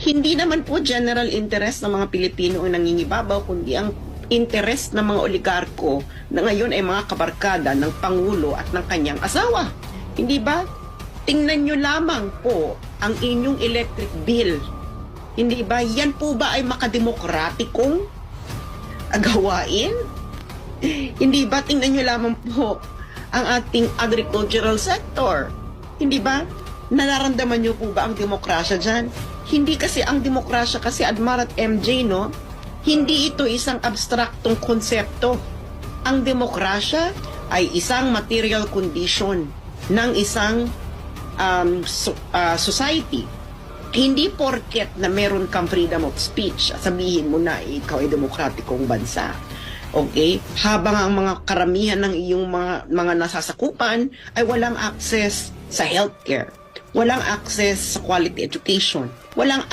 Hindi naman po general interest ng mga Pilipino ang nangingibabaw, kundi ang interest ng mga oligarko na ngayon ay mga kabarkada ng Pangulo at ng kanyang asawa. Hindi ba? Tingnan nyo lamang po ang inyong electric bill. Hindi ba? Yan po ba ay makademokratikong gawain? Hindi ba? Tingnan nyo lamang po ang ating agricultural sector. Hindi ba? Nararamdaman nyo po ba ang demokrasya dyan? Hindi kasi ang demokrasya kasi, Admar at MJ, no? Hindi ito isang abstraktong konsepto. Ang demokrasya ay isang material condition ng isang society. Hindi porket na meron kang freedom of speech at sabihin mo na ikaw ay demokratikong bansa. Okay? Habang ang mga karamihan ng iyong mga nasasakupan ay walang access sa healthcare, walang access sa quality education, walang